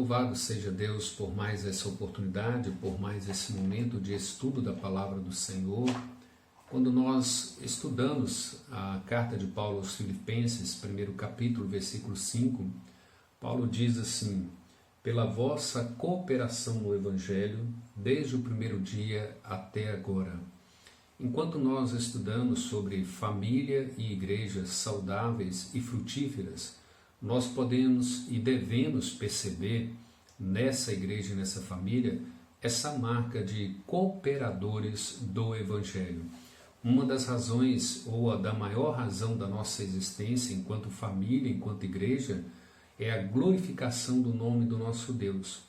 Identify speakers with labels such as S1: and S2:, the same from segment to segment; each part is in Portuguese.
S1: Louvado seja Deus por mais essa oportunidade, por mais esse momento de estudo da Palavra do Senhor. Quando nós estudamos a carta de Paulo aos Filipenses, primeiro capítulo, versículo 5, Paulo diz assim: pela vossa cooperação no Evangelho, desde o primeiro dia até agora. Enquanto nós estudamos sobre família e igrejas saudáveis e frutíferas, nós podemos e devemos perceber nessa igreja e nessa família essa marca de cooperadores do Evangelho. Uma das razões, ou a da maior razão da nossa existência enquanto família, enquanto igreja, é a glorificação do nome do nosso Deus.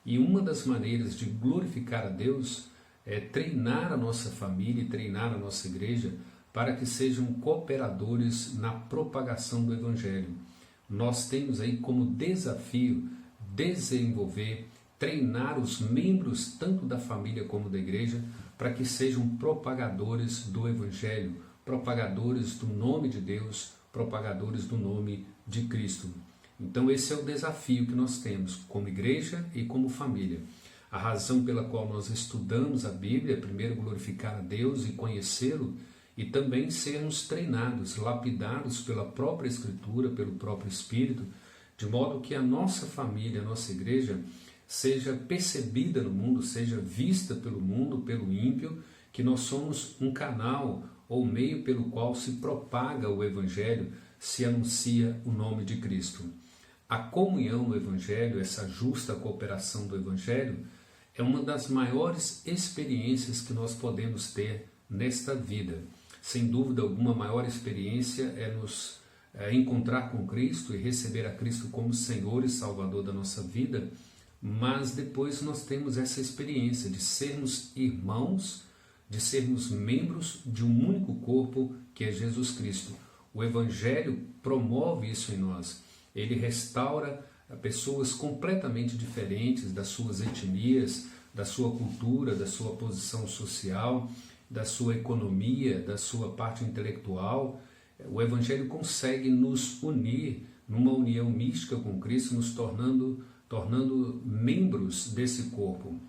S1: E uma das maneiras de glorificar a Deus é treinar a nossa família e treinar a nossa igreja para que sejam cooperadores na propagação do Evangelho. Nós temos aí como desafio desenvolver, treinar os membros tanto da família como da igreja para que sejam propagadores do Evangelho, propagadores do nome de Deus, propagadores do nome de Cristo. Então esse é o desafio que nós temos como igreja e como família. A razão pela qual nós estudamos a Bíblia é primeiro glorificar a Deus e conhecê-lo, e também sermos treinados, lapidados pela própria Escritura, pelo próprio Espírito, de modo que a nossa família, a nossa igreja, seja percebida no mundo, seja vista pelo mundo, pelo ímpio, que nós somos um canal ou meio pelo qual se propaga o Evangelho, se anuncia o nome de Cristo. A comunhão no Evangelho, essa justa cooperação do Evangelho, é uma das maiores experiências que nós podemos ter nesta vida. Sem dúvida alguma, a maior experiência é nos encontrar com Cristo e receber a Cristo como Senhor e Salvador da nossa vida, mas depois nós temos essa experiência de sermos irmãos, de sermos membros de um único corpo que é Jesus Cristo. O Evangelho promove isso em nós. Ele restaura pessoas completamente diferentes das suas etnias, da sua cultura, da sua posição social, da sua economia, da sua parte intelectual. O Evangelho consegue nos unir numa união mística com Cristo, nos tornando membros desse corpo.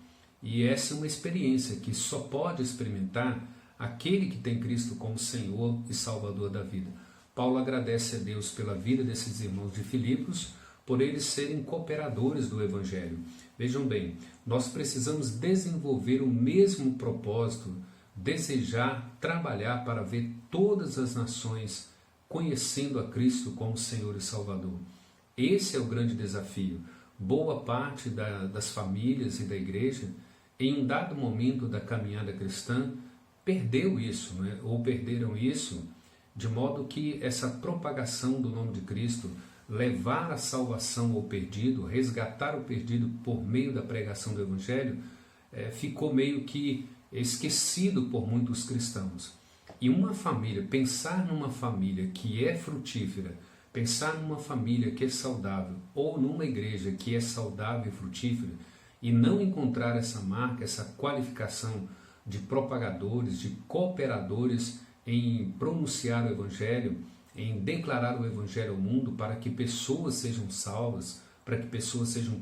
S1: E essa é uma experiência que só pode experimentar aquele que tem Cristo como Senhor e Salvador da vida. Paulo agradece a Deus pela vida desses irmãos de Filipos, por eles serem cooperadores do Evangelho. Vejam bem, nós precisamos desenvolver o mesmo propósito, desejar, trabalhar para ver todas as nações conhecendo a Cristo como Senhor e Salvador. Esse é o grande desafio. Boa parte das famílias e da igreja, em um dado momento da caminhada cristã, perdeu isso, né? Ou perderam isso, de modo que essa propagação do nome de Cristo, levar a salvação ao perdido, resgatar o perdido por meio da pregação do Evangelho, ficou meio que esquecido por muitos cristãos. E uma família, pensar numa família que é frutífera, pensar numa família que é saudável, ou numa igreja que é saudável e frutífera, e não encontrar essa marca, essa qualificação de propagadores, de cooperadores em pronunciar o Evangelho, em declarar o Evangelho ao mundo para que pessoas sejam salvas, para que pessoas sejam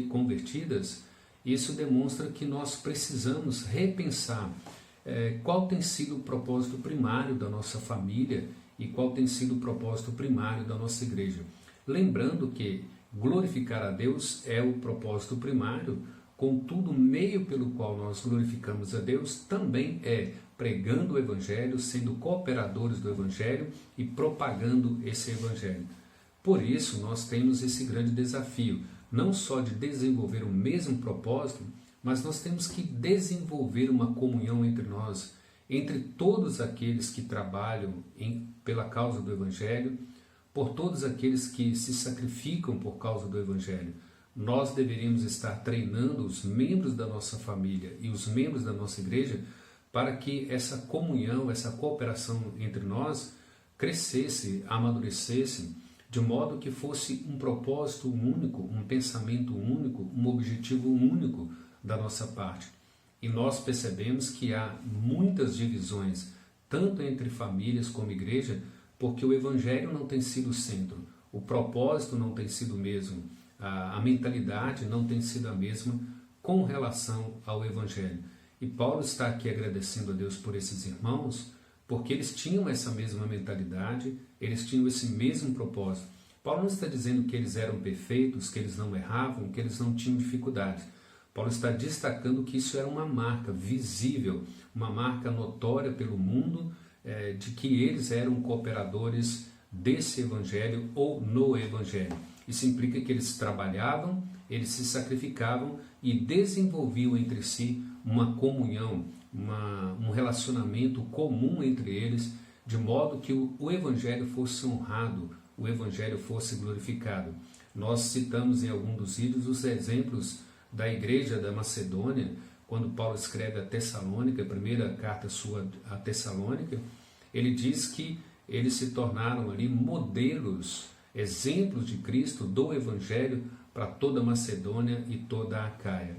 S1: convertidas, isso demonstra que nós precisamos repensar qual tem sido o propósito primário da nossa família e qual tem sido o propósito primário da nossa igreja. Lembrando que glorificar a Deus é o propósito primário, contudo, o meio pelo qual nós glorificamos a Deus também é pregando o Evangelho, sendo cooperadores do Evangelho e propagando esse Evangelho. Por isso, nós temos esse grande desafio, não só de desenvolver o mesmo propósito, mas nós temos que desenvolver uma comunhão entre nós, entre todos aqueles que trabalham pela causa do Evangelho, por todos aqueles que se sacrificam por causa do Evangelho. Nós deveríamos estar treinando os membros da nossa família e os membros da nossa igreja para que essa comunhão, essa cooperação entre nós crescesse, amadurecesse, de modo que fosse um propósito único, um pensamento único, um objetivo único da nossa parte. E nós percebemos que há muitas divisões, tanto entre famílias como igreja, porque o Evangelho não tem sido o centro, o propósito não tem sido o mesmo, a mentalidade não tem sido a mesma com relação ao Evangelho. E Paulo está aqui agradecendo a Deus por esses irmãos, porque eles tinham essa mesma mentalidade, eles tinham esse mesmo propósito. Paulo não está dizendo que eles eram perfeitos, que eles não erravam, que eles não tinham dificuldades. Paulo está destacando que isso era uma marca visível, uma marca notória pelo mundo, de que eles eram cooperadores desse Evangelho ou no Evangelho. Isso implica que eles trabalhavam, eles se sacrificavam e desenvolviam entre si uma comunhão, um relacionamento comum entre eles, de modo que o Evangelho fosse honrado, o Evangelho fosse glorificado. Nós citamos em algum dos vídeos os exemplos da igreja da Macedônia, quando Paulo escreve a Tessalônica, a primeira carta sua a Tessalônica, ele diz que eles se tornaram ali modelos, exemplos de Cristo, do Evangelho, para toda a Macedônia e toda a Acaia.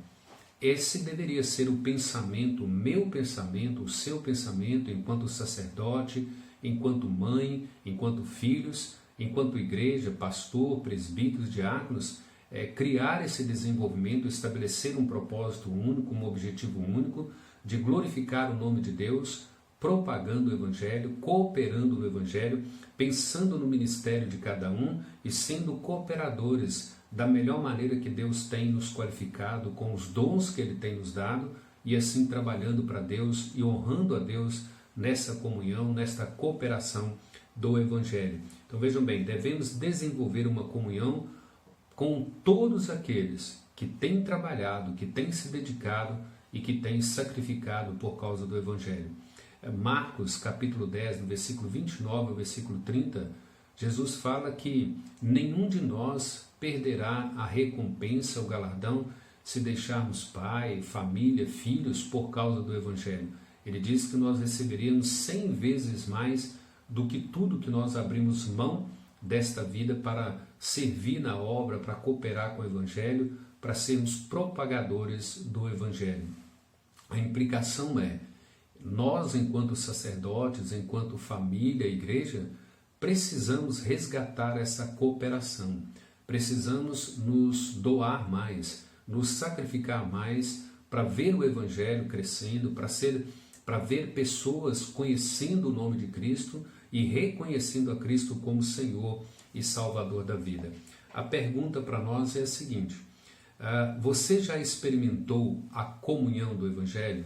S1: Esse deveria ser o pensamento, o meu pensamento, o seu pensamento, enquanto sacerdote, enquanto mãe, enquanto filhos, enquanto igreja, pastor, presbíteros, diáconos, criar esse desenvolvimento, estabelecer um propósito único, um objetivo único, de glorificar o nome de Deus, propagando o Evangelho, cooperando no Evangelho, pensando no ministério de cada um e sendo cooperadores da melhor maneira que Deus tem nos qualificado, com os dons que Ele tem nos dado, e assim trabalhando para Deus e honrando a Deus nessa comunhão, nesta cooperação do Evangelho. Então vejam bem, devemos desenvolver uma comunhão com todos aqueles que têm trabalhado, que têm se dedicado e que têm sacrificado por causa do Evangelho. Marcos capítulo 10, no versículo 29 ao versículo 30, Jesus fala que nenhum de nós perderá a recompensa, o galardão, se deixarmos pai, família, filhos por causa do Evangelho. Ele diz que nós receberíamos 100 vezes mais do que tudo que nós abrimos mão desta vida para servir na obra, para cooperar com o Evangelho, para sermos propagadores do Evangelho. A implicação é, nós enquanto sacerdotes, enquanto família, igreja, precisamos resgatar essa cooperação, precisamos nos doar mais, nos sacrificar mais para ver o Evangelho crescendo, para ver pessoas conhecendo o nome de Cristo e reconhecendo a Cristo como Senhor e Salvador da vida. A pergunta para nós é a seguinte: você já experimentou a comunhão do Evangelho?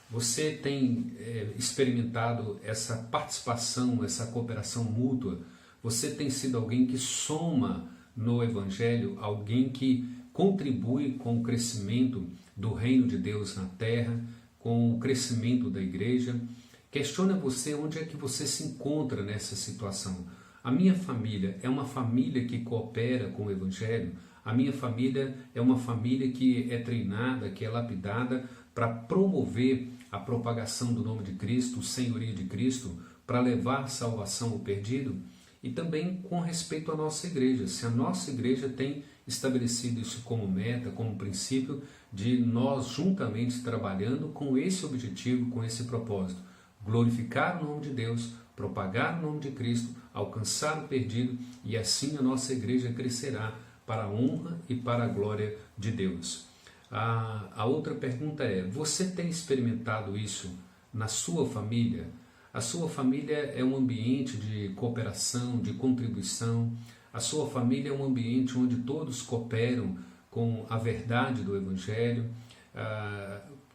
S1: Você tem experimentado essa participação, essa cooperação mútua? Você tem sido alguém que soma no Evangelho, alguém que contribui com o crescimento do reino de Deus na terra, com o crescimento da igreja? Questiona você onde é que você se encontra nessa situação. A minha família é uma família que coopera com o Evangelho? A minha família é uma família que é treinada, que é lapidada para promover a propagação do nome de Cristo, o senhorio de Cristo, para levar salvação ao perdido? E também com respeito à nossa igreja, se a nossa igreja tem estabelecido isso como meta, como princípio, de nós juntamente trabalhando com esse objetivo, com esse propósito: glorificar o nome de Deus, propagar o nome de Cristo, alcançar o perdido, e assim a nossa igreja crescerá para a honra e para a glória de Deus. A outra pergunta é: você tem experimentado isso na sua família? A sua família é um ambiente de cooperação, de contribuição. A sua família é um ambiente onde todos cooperam com a verdade do Evangelho.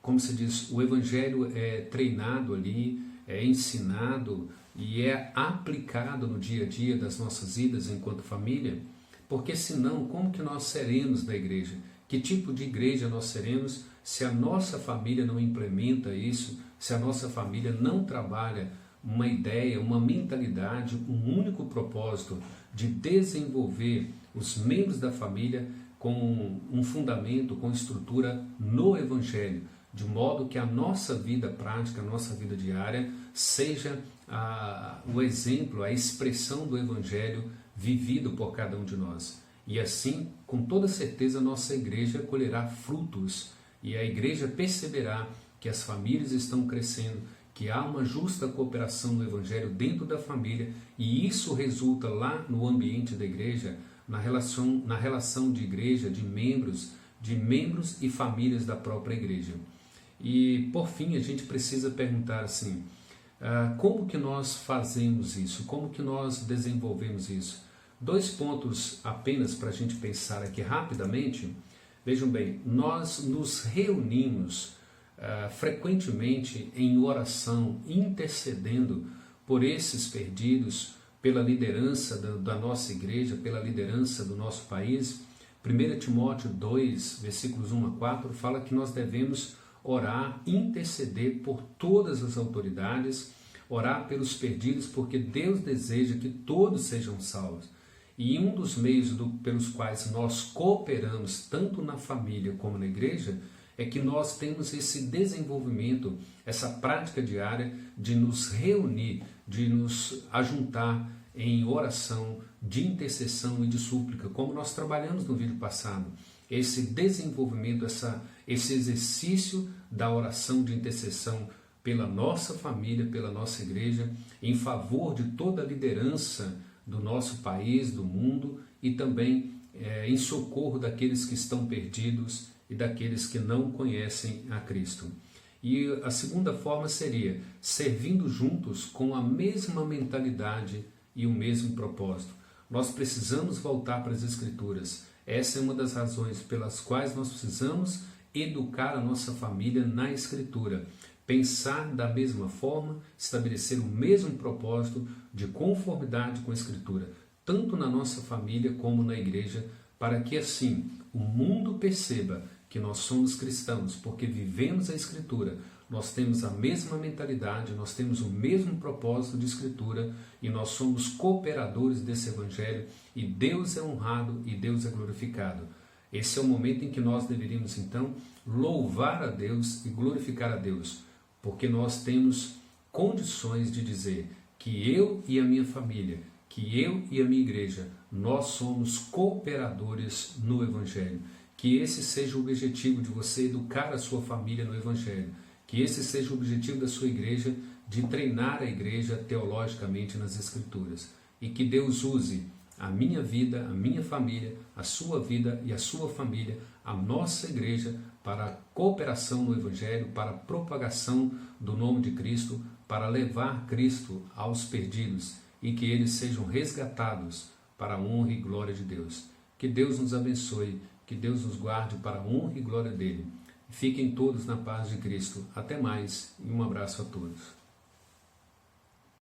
S1: Como se diz, o Evangelho é treinado ali, é ensinado e é aplicado no dia a dia das nossas vidas enquanto família. Porque senão, como que nós seremos da igreja? Que tipo de igreja nós seremos se a nossa família não implementa isso, se a nossa família não trabalha uma ideia, uma mentalidade, um único propósito de desenvolver os membros da família com um fundamento, com estrutura no Evangelho, de modo que a nossa vida prática, a nossa vida diária, seja o exemplo, a expressão do Evangelho vivido por cada um de nós. E assim, com toda certeza, a nossa igreja colherá frutos e a igreja perceberá que as famílias estão crescendo, que há uma justa cooperação no Evangelho dentro da família, e isso resulta lá no ambiente da igreja na relação de igreja, de membros e famílias da própria igreja. E, por fim, a gente precisa perguntar assim, como que nós fazemos isso? Como que nós desenvolvemos isso? 2 pontos apenas para a gente pensar aqui rapidamente. Vejam bem, nós nos reunimos frequentemente em oração, intercedendo por esses perdidos, pela liderança da nossa igreja, pela liderança do nosso país. 1 Timóteo 2, versículos 1 a 4, fala que nós devemos orar, interceder por todas as autoridades, orar pelos perdidos, porque Deus deseja que todos sejam salvos. E um dos meios pelos quais nós cooperamos, tanto na família como na igreja, é que nós temos esse desenvolvimento, essa prática diária de nos reunir, de nos ajuntar em oração, de intercessão e de súplica, como nós trabalhamos no vídeo passado. Esse desenvolvimento, esse exercício da oração de intercessão pela nossa família, pela nossa igreja, em favor de toda a liderança do nosso país, do mundo, e também em socorro daqueles que estão perdidos e daqueles que não conhecem a Cristo. E a segunda forma seria servindo juntos com a mesma mentalidade e o mesmo propósito. Nós precisamos voltar para as Escrituras. Essa é uma das razões pelas quais nós precisamos educar a nossa família na Escritura. Pensar da mesma forma, estabelecer o mesmo propósito de conformidade com a Escritura, tanto na nossa família como na igreja, para que assim o mundo perceba que nós somos cristãos, porque vivemos a Escritura, nós temos a mesma mentalidade, nós temos o mesmo propósito de Escritura e nós somos cooperadores desse Evangelho e Deus é honrado e Deus é glorificado. Esse é o momento em que nós deveríamos então louvar a Deus e glorificar a Deus, porque nós temos condições de dizer que eu e a minha família, que eu e a minha igreja, nós somos cooperadores no Evangelho. Que esse seja o objetivo de você educar a sua família no Evangelho. Que esse seja o objetivo da sua igreja, de treinar a igreja teologicamente nas Escrituras. E que Deus use a minha vida, a minha família, a sua vida e a sua família, a nossa igreja, para a cooperação no Evangelho, para a propagação do nome de Cristo, para levar Cristo aos perdidos e que eles sejam resgatados para a honra e glória de Deus. Que Deus nos abençoe, que Deus nos guarde para a honra e glória dele. Fiquem todos na paz de Cristo. Até mais e um abraço a todos.